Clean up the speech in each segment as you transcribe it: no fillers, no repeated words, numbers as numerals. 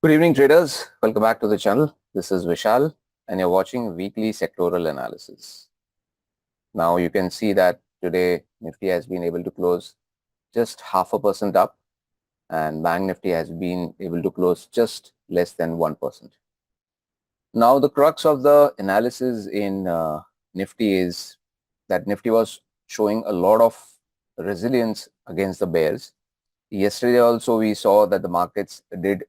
Good evening, traders. Welcome back to the channel. This is Vishal, and you're watching weekly sectoral analysis. Now you can see that today Nifty has been able to close just 0.5% up, and Banknifty has been able to close just less than 1%. Now the crux of the analysis in Nifty is that Nifty was showing a lot of resilience against the bears. Yesterday also we saw that the markets did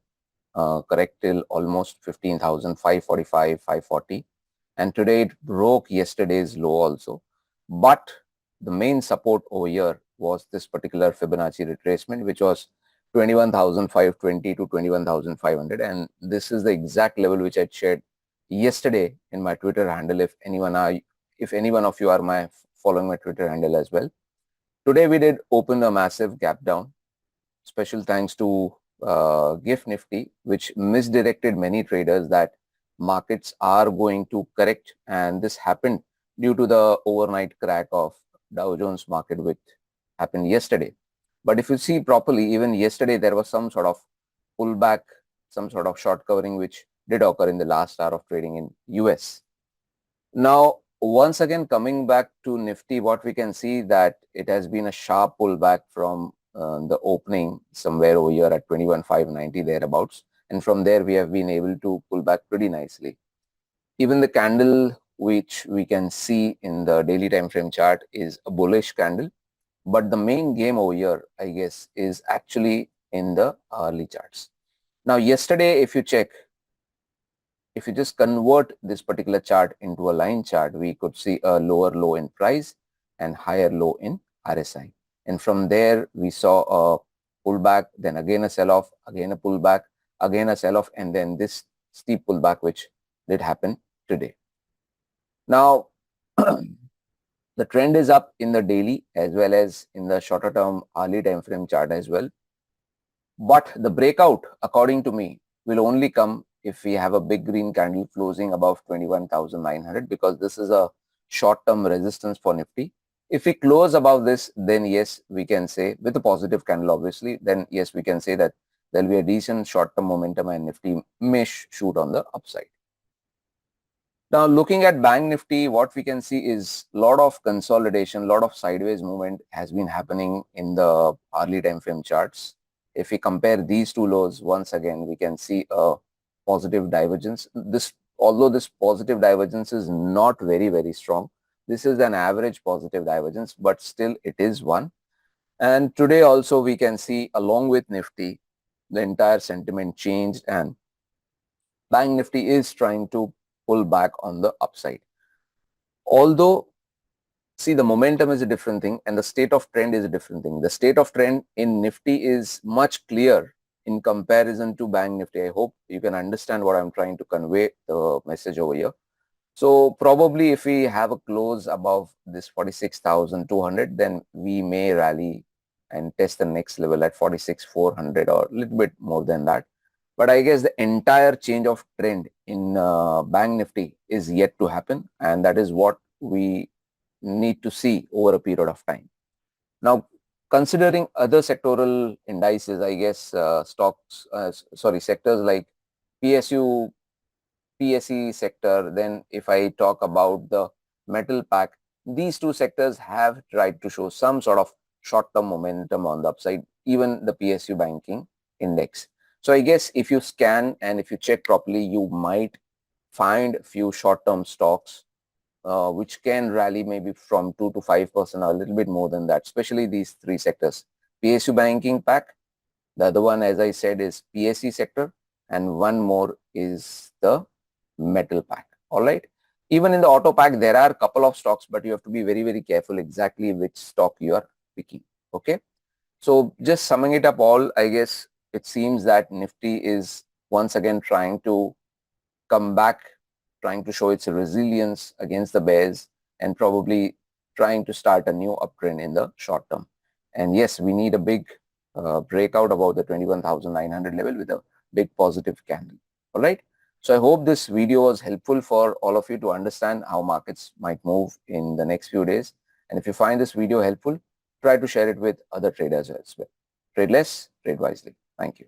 correct till almost 15,545, 540, and today it broke yesterday's low also. But the main support over here was this particular Fibonacci retracement, which was 21,520 to 21,500, and this is the exact level which I shared yesterday in my Twitter handle. If any one of you are following my Twitter handle as well. Today we did open a massive gap down. Special thanks to GIF Nifty, which misdirected many traders that markets are going to correct, and this happened due to the overnight crack of Dow Jones market, which happened yesterday. But if you see properly, even yesterday there was some sort of pullback, some sort of short covering which did occur in the last hour of trading in US. Now once again, coming back to Nifty, what we can see that it has been a sharp pullback from the opening somewhere over here at 21,590 thereabouts, and from there we have been able to pull back pretty nicely. Even the candle which we can see in the daily time frame chart is a bullish candle, but the main game over here, I guess, is actually in the hourly charts. Now yesterday, if you check, if you just convert this particular chart into a line chart, we could see a lower low in price and higher low in RSI. And from there, we saw a pullback, then again a sell-off, again a pullback, again a sell-off, and then this steep pullback, which did happen today. Now, the trend is up in the daily as well as in the shorter term hourly time frame chart as well. But the breakout, according to me, will only come if we have a big green candle closing above 21,900, because this is a short-term resistance for Nifty. If we close above this, then yes, we can say, with a positive candle obviously, then yes, we can say that there will be a decent short-term momentum and Nifty may shoot on the upside. Now looking at Bank Nifty, what we can see is a lot of consolidation, a lot of sideways movement has been happening in the hourly time frame charts. If we compare these two lows, once again, we can see a positive divergence. Although this positive divergence is not very, very strong, this is an average positive divergence, but still it is one. And today also we can see, along with Nifty, the entire sentiment changed, and Bank Nifty is trying to pull back on the upside. Although, see, the momentum is a different thing and the state of trend is a different thing. The state of trend in Nifty is much clearer in comparison to Bank Nifty. I hope you can understand what I'm trying to convey, the message over here. So probably if we have a close above this 46,200, then we may rally and test the next level at 46,400 or a little bit more than that. But I guess the entire change of trend in Bank Nifty is yet to happen, and that is what we need to see over a period of time. Now, considering other sectoral indices, I guess sectors like PSU, PSE sector, then if I talk about the metal pack, these two sectors have tried to show some sort of short-term momentum on the upside, even the PSU banking index. So I guess if you scan and if you check properly, you might find a few short-term stocks which can rally maybe from 2 to 5% or a little bit more than that, especially these three sectors. PSU banking pack, the other one, as I said, is PSE sector, and one more is the metal pack. All right. Even in the auto pack, there are a couple of stocks, but you have to be very, very careful exactly which stock you are picking. Okay. So just summing it up all, I guess it seems that Nifty is once again trying to come back, trying to show its resilience against the bears, and probably trying to start a new uptrend in the short term. And yes, we need a big breakout above the 21,900 level with a big positive candle. All right. So I hope this video was helpful for all of you to understand how markets might move in the next few days. And if you find this video helpful, try to share it with other traders as well. Trade less, trade wisely. Thank you.